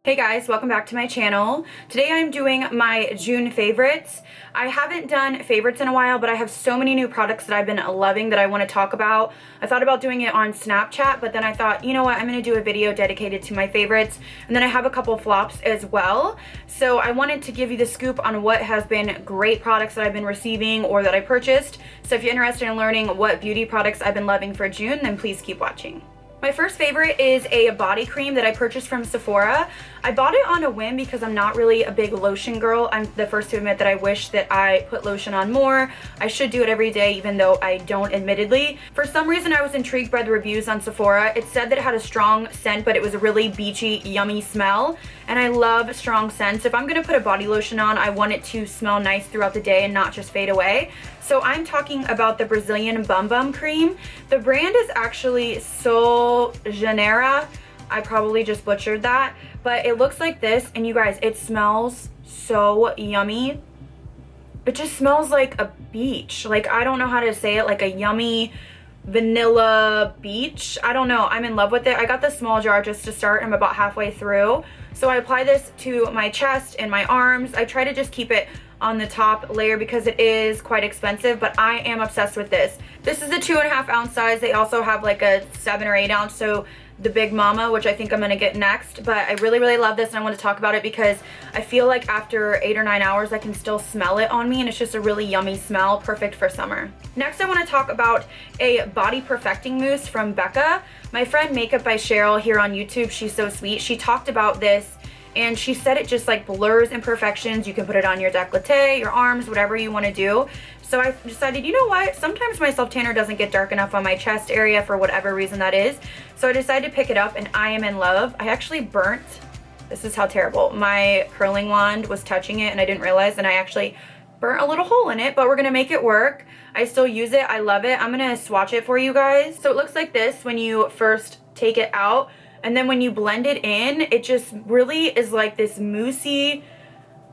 Hey guys, welcome back to my channel. Today I'm doing my June favorites. I haven't done favorites in a while, but I have so many new products that I've been loving that I want to talk about. I thought about doing it on Snapchat, but then I thought, you know what, I'm going to do a video dedicated to my favorites. And then I have a couple flops as well. So I wanted to give you the scoop on what has been great products that I've been receiving or that I purchased. So if you're interested in learning what beauty products I've been loving for June, then please keep watching. My first favorite is a body cream that I purchased from Sephora. I bought it on a whim because I'm not really a big lotion girl. I'm the first to admit that I wish that I put lotion on more. I should do it every day even though I don't, admittedly. For some reason I was intrigued by the reviews on Sephora. It said that it had a strong scent, but it was a really beachy, yummy smell. And I love strong scents. If I'm gonna put a body lotion on, I want it to smell nice throughout the day and not just fade away. So I'm talking about the Brazilian Bum Bum Cream. The brand is actually JANEIRO. I probably just butchered that, but it looks like this, and you guys, it smells so yummy. It just smells like a beach. Like, I don't know how to say it, like a yummy vanilla beach. I don't know, I'm in love with it. I got the small jar just to start. I'm about halfway through. So I apply this to my chest and my arms. I try to just keep it on the top layer because it is quite expensive, but I am obsessed with this. This is the 2.5 ounce size. They also have like a 7 or 8 ounce, so the Big Mama, which I think I'm gonna get next. But I really love this, and I want to talk about it because I feel like after 8 or 9 hours I can still smell it on me, and it's just a really yummy smell, perfect for summer. Next I want to talk about a body perfecting mousse from BECCA. My friend Makeup by Cheryl here on YouTube, she's so sweet, she talked about this and she said it just like blurs imperfections. You can put it on your décolleté, your arms, whatever you want to do. So I decided, you know what, sometimes my self tanner doesn't get dark enough on my chest area for whatever reason that is. So I decided to pick it up, and I am in love. I actually burnt, this is how terrible, my curling wand was touching it and I didn't realize, and I actually burnt a little hole in it, but we're gonna make it work. I still use it, I love it. I'm gonna swatch it for you guys. So it looks like this when you first take it out, and then when you blend it in, it just really is like this moussey,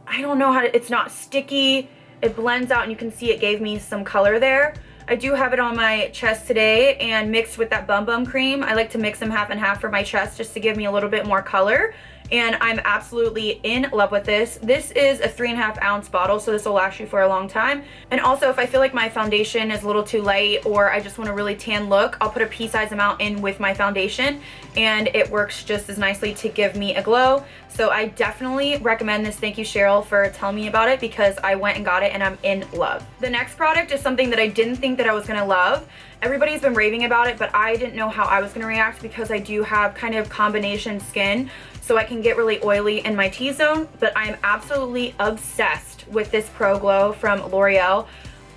I don't know how to, it's not sticky. It blends out and you can see it gave me some color there. I do have it on my chest today and mixed with that Bum Bum cream. I like to mix them half and half for my chest just to give me a little bit more color. And I'm absolutely in love with this. This is a 3.5 ounce bottle, so this will last you for a long time. And also, if I feel like my foundation is a little too light or I just want a really tan look, I'll put a pea size amount in with my foundation, and it works just as nicely to give me a glow. So I definitely recommend this. Thank you, Cheryl, for telling me about it because I went and got it and I'm in love. The next product is something that I didn't think that I was gonna love. Everybody's been raving about it, but I didn't know how I was gonna react because I do have kind of combination skin, so I can get really oily in my T-zone, but I am absolutely obsessed with this Pro Glow from L'Oreal.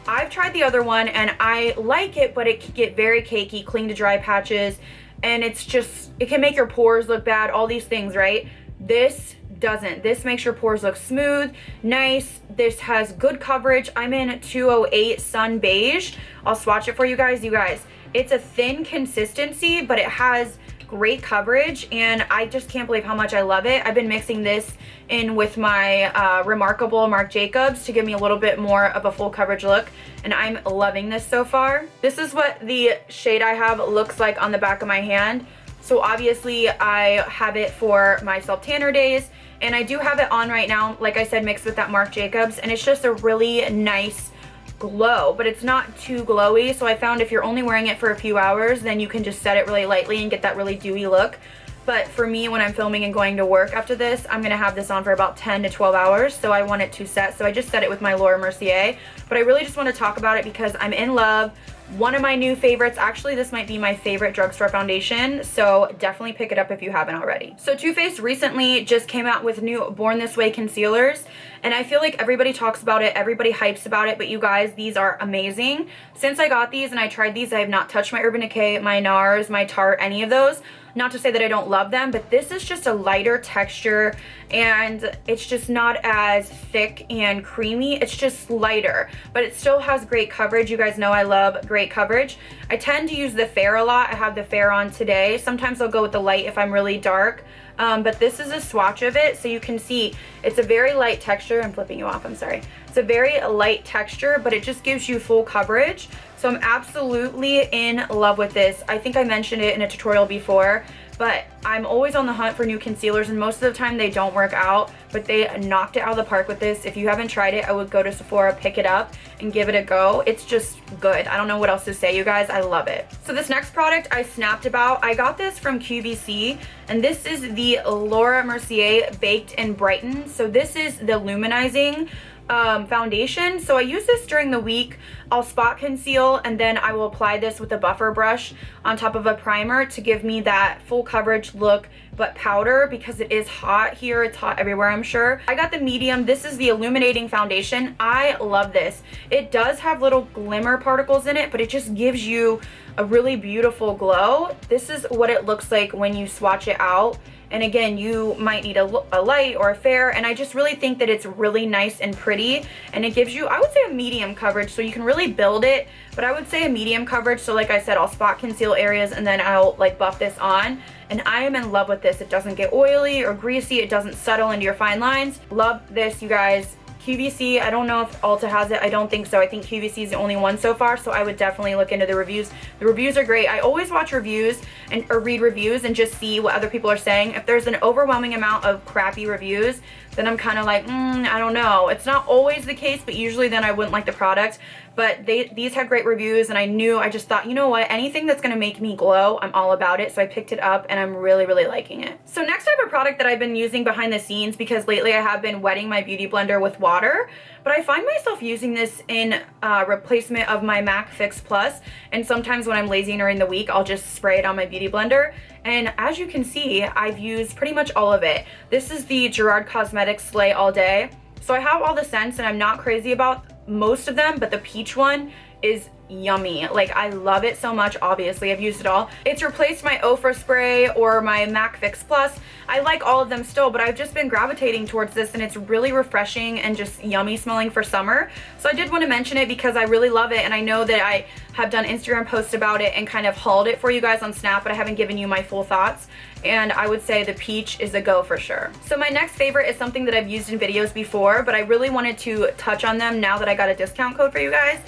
I've tried the other one and I like it, but it can get very cakey, cling to dry patches, and it's just, it can make your pores look bad, all these things, right? This doesn't. This makes your pores look smooth, nice. This has good coverage. I'm in 208 Sun Beige. I'll swatch it for you guys. You guys, it's a thin consistency, but it has great coverage, and I just can't believe how much I love it. I've been mixing this in with my Remarkable Marc Jacobs to give me a little bit more of a full coverage look, and I'm loving this so far. This is what the shade I have looks like on the back of my hand. So obviously I have it for my self tanner days, and I do have it on right now, like I said, mixed with that Marc Jacobs, and it's just a really nice glow, but it's not too glowy. So I found if you're only wearing it for a few hours, then you can just set it really lightly and get that really dewy look. But for me, when I'm filming and going to work after this, I'm gonna have this on for about 10 to 12 hours, so I want it to set. So I just set it with my Laura Mercier, but I really just want to talk about it because I'm in love. One of my new favorites, actually this might be my favorite drugstore foundation, so definitely pick it up if you haven't already. So Too Faced recently just came out with new Born This Way concealers, and I feel like everybody talks about it, everybody hypes about it, but you guys, these are amazing. Since I got these and I tried these, I have not touched my Urban Decay, my NARS, my Tarte, any of those. Not to say that I don't love them, but this is just a lighter texture and it's just not as thick and creamy. It's just lighter, but it still has great coverage. You guys know I love great coverage. I tend to use the Fair a lot. I have the Fair on today. Sometimes I'll go with the light if I'm really dark. But this is a swatch of it, so you can see it's a very light texture. I'm flipping you off, I'm sorry. It's a very light texture, but it just gives you full coverage. So I'm absolutely in love with this. I think I mentioned it in a tutorial before, but I'm always on the hunt for new concealers, and most of the time they don't work out, but they knocked it out of the park with this. If you haven't tried it, I would go to Sephora, pick it up, and give it a go. It's just good. I don't know what else to say, you guys. I love it. So this next product I snapped about. I got this from QVC, and this is the Laura Mercier Baked and Brightened. So this is the luminizing foundation. So I use this during the week. I'll spot conceal, and then I will apply this with a buffer brush on top of a primer to give me that full coverage look, but powder, because it is hot here. It's hot everywhere, I'm sure. I got the medium. This is the illuminating foundation. I love this. It does have little glimmer particles in it, but it just gives you a really beautiful glow. This is what it looks like when you swatch it out. And again, you might need a light or a fair, and I just really think that it's really nice and pretty, and it gives you, I would say, a medium coverage, so you can really build it, but I would say a medium coverage. So like I said, I'll spot conceal areas, and then I'll like buff this on, and I am in love with this. It doesn't get oily or greasy. It doesn't settle into your fine lines. Love this, you guys. QVC, I don't know if Ulta has it. I don't think so. I think QVC is the only one so far, so I would definitely look into the reviews. The reviews are great. I always watch reviews or read reviews and just see what other people are saying. If there's an overwhelming amount of crappy reviews, then I'm kind of like, I don't know. It's not always the case, but usually then I wouldn't like the product. But these had great reviews, and I just thought, you know what, anything that's going to make me glow, I'm all about it. So I picked it up, and I'm really, really liking it. So next I have a product that I've been using behind the scenes, because lately I have been wetting my beauty blender with water. But I find myself using this in replacement of my MAC Fix Plus, and sometimes when I'm lazy during the week, I'll just spray it on my beauty blender. And as you can see, I've used pretty much all of it. This is the GERARD Cosmetics Slay All Day. So I have all the scents, and I'm not crazy about most of them, but the peach one is yummy. Like, I love it so much. Obviously, I've used it all. It's replaced my OFRA spray or my MAC Fix Plus. I like all of them still, but I've just been gravitating towards this, and it's really refreshing and just yummy smelling for summer. So I did want to mention it because I really love it, and I know that I have done Instagram posts about it and kind of hauled it for you guys on Snap, but I haven't given you my full thoughts. And I would say the peach is a go for sure. So my next favorite is something that I've used in videos before, but I really wanted to touch on them now that I got a discount code for you guys.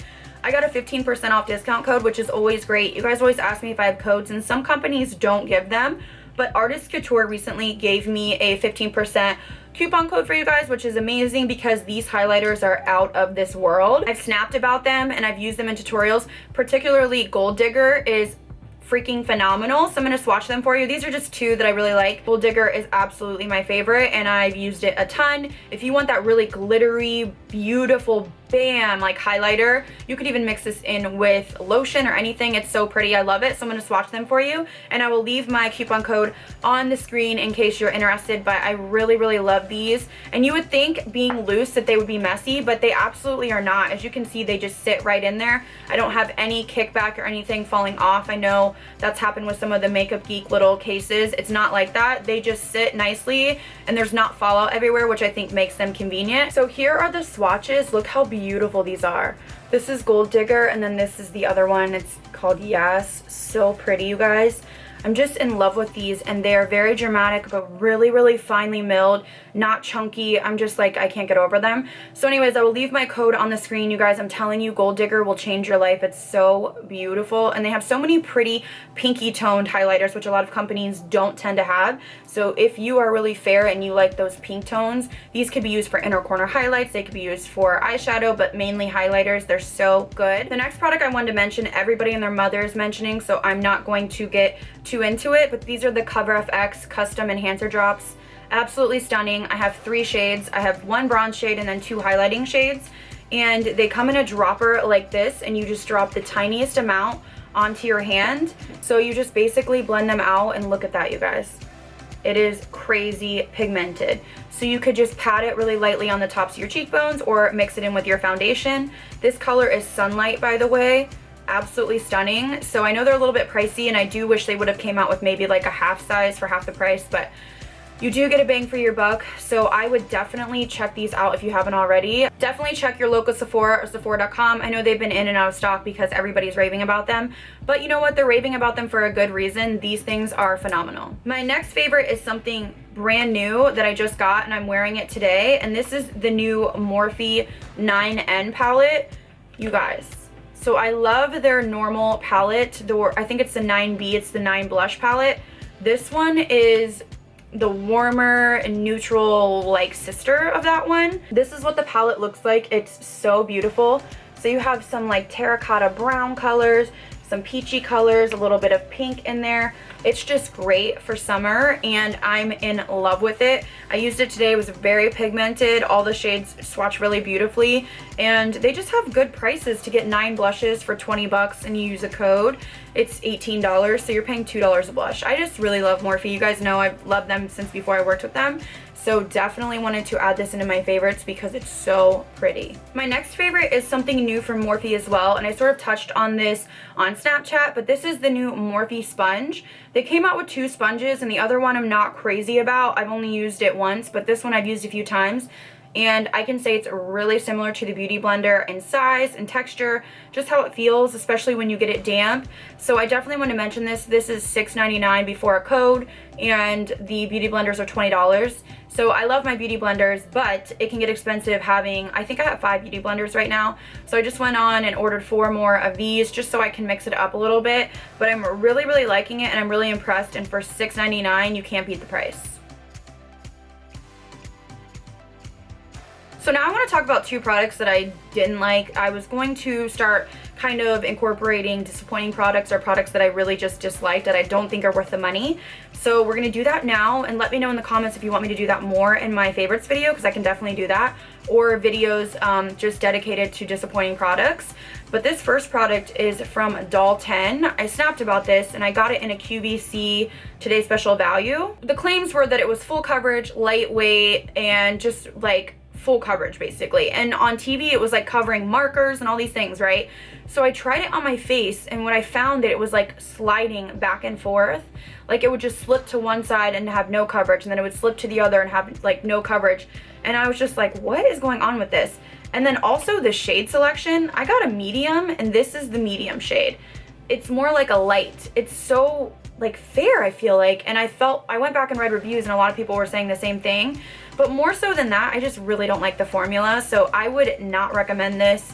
I got a 15% off discount code, which is always great. You guys always ask me if I have codes, and some companies don't give them, but Artist Couture recently gave me a 15% coupon code for you guys, which is amazing because these highlighters are out of this world. I've snapped about them, and I've used them in tutorials. Particularly Gold Digger is freaking phenomenal, so I'm going to swatch them for you. These are just two that I really like. Gold Digger is absolutely my favorite, and I've used it a ton. If you want that really glittery, beautiful, bam, like highlighter, you could even mix this in with lotion or anything. It's so pretty. I love it. So I'm going to swatch them for you, and I will leave my coupon code on the screen in case you're interested, but I really, really love these. And you would think, being loose, that they would be messy, but they absolutely are not. As you can see, they just sit right in there. I don't have any kickback or anything falling off. I know that's happened with some of the Makeup Geek little cases. It's not like that. They just sit nicely, and there's not fallout everywhere, which I think makes them convenient. So here are the swatches. Look how beautiful these are. This is Gold Digger, and then this is the other one. It's called Yes. So pretty, you guys. I'm just in love with these, and they're very dramatic, but really, really finely milled, not chunky. I'm just like, I can't get over them. So anyways, I will leave my code on the screen, you guys. I'm telling you, Gold Digger will change your life. It's so beautiful, and they have so many pretty pinky toned highlighters, which a lot of companies don't tend to have. So if you are really fair and you like those pink tones, these could be used for inner corner highlights. They could be used for eyeshadow, but mainly highlighters. They're so good. The next product I wanted to mention, everybody and their mother is mentioning, so I'm not going to get too into it, but these are the Cover FX Custom Enhancer Drops. Absolutely stunning. I have 3 shades. I have 1 bronze shade and then 2 highlighting shades, and they come in a dropper like this, and you just drop the tiniest amount onto your hand. So you just basically blend them out, and look at that, you guys. It is crazy pigmented. So you could just pat it really lightly on the tops of your cheekbones or mix it in with your foundation. This color is Sunlight, by the way. Absolutely stunning. So I know they're a little bit pricey, and I do wish they would have came out with maybe like a half size for half the price, but you do get a bang for your buck. So I would definitely check these out if you haven't already. Definitely check your local Sephora or Sephora.com. I know they've been in and out of stock because everybody's raving about them, but you know what? They're raving about them for a good reason. These things are phenomenal. My next favorite is something brand new that I just got, and I'm wearing it today, and this is the new Morphe 9N palette. You guys, So I love their normal palette. I think it's the 9B, it's the 9 blush palette. This one is the warmer and neutral like sister of that one. This is what the palette looks like. It's so beautiful. So you have some like terracotta brown colors, some peachy colors, a little bit of pink in there. It's just great for summer and I'm in love with it. I used it today. It was very pigmented. All the shades swatch really beautifully and they just have good prices. To get 9 blushes for 20 bucks and you use a code, it's $18, so you're paying $2 a blush. I just really love Morphe. You guys know I've loved them since before I worked with them. So definitely wanted to add this into my favorites because it's so pretty. My next favorite is something new from Morphe as well, and I sort of touched on this on Snapchat, but this is the new Morphe sponge. They came out with 2 sponges and the other one I'm not crazy about. I've only used it once, but this one I've used a few times. And I can say it's really similar to the Beauty Blender in size and texture, just how it feels, especially when you get it damp. So I definitely want to mention this. This is $6.99 before a code, and the Beauty Blenders are $20. So I love my Beauty Blenders, but it can get expensive having, I think I have 5 Beauty Blenders right now. So I just went on and ordered 4 more of these just so I can mix it up a little bit. But I'm really, really liking it and I'm really impressed. And for $6.99, you can't beat the price. So now I want to talk about 2 products that I didn't like. I was going to start kind of incorporating disappointing products or products that I really just disliked that I don't think are worth the money. So we're going to do that now, and let me know in the comments if you want me to do that more in my favorites video, because I can definitely do that, or videos just dedicated to disappointing products. But this first product is from didnt. I snapped about this and I got it in a QVC Today's Special Value. The claims were that it was full coverage, lightweight, and just like full coverage basically, and on TV it was like covering markers and all these things, right? So I tried it on my face, and when I found that it was like sliding back and forth, like it would just slip to one side and have no coverage, and then it would slip to the other and have like no coverage, and I was just like, what is going on with this? And then also the shade selection, I got a medium and this is the medium shade. It's more like a light. It's so like fair, I feel like, and I went back and read reviews and a lot of people were saying the same thing, but more so than that, I just really don't like the formula, so I would not recommend this.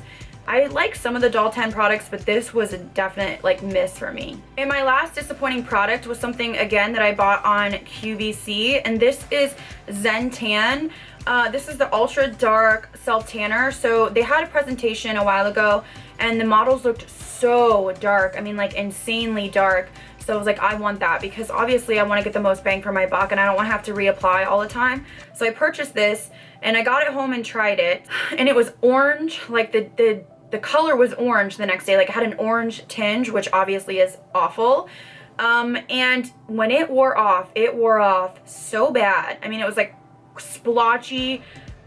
I like some of the didnt products, but this was a definite like miss for me. And my last disappointing product was something again that I bought on QVC, and this is Zen Tan. This is the ultra dark self tanner. So they had a presentation a while ago and the models looked so dark, I mean like insanely dark. So I was like, I want that because obviously I want to get the most bang for my buck and I don't want to have to reapply all the time. So I purchased this and I got it home and tried it, and it was orange, like the color was orange the next day, like it had an orange tinge, which obviously is awful. And when it wore off so bad. I mean, it was like splotchy,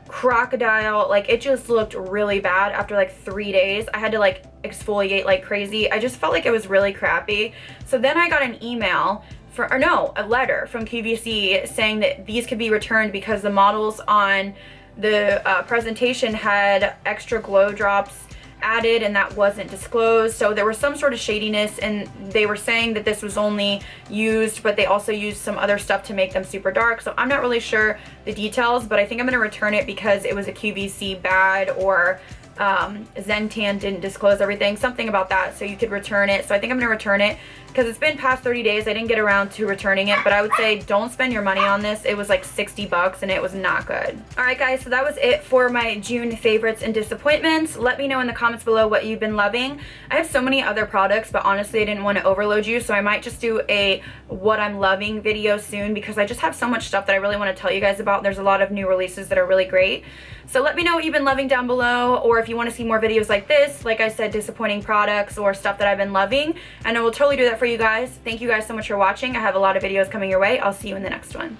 crocodile, like it just looked really bad after like 3 days. I had to like exfoliate like crazy. I just felt like it was really crappy. So then I got an email a letter from QVC saying that these could be returned because the models on the presentation had extra glow drops added and that wasn't disclosed. So there was some sort of shadiness, and they were saying that this was only used, but they also used some other stuff to make them super dark. So I'm not really sure the details, but I think I'm going to return it because it was a QVC bad, or Zen Tan didn't disclose everything, something about that, so you could return it. So I think I'm going to return it because it's been past 30 days. I didn't get around to returning it, but I would say don't spend your money on this. It was like 60 bucks and it was not good. Alright guys, so that was it for my June favorites and disappointments. Let me know in the comments below what you've been loving. I have so many other products, but honestly I didn't want to overload you, so I might just do a what I'm loving video soon because I just have so much stuff that I really want to tell you guys about. There's a lot of new releases that are really great. So let me know what you've been loving down below, or if you want to see more videos like this, like I said, disappointing products or stuff that I've been loving, and I will totally do that for you guys. Thank you guys so much for watching. I have a lot of videos coming your way. I'll see you in the next one.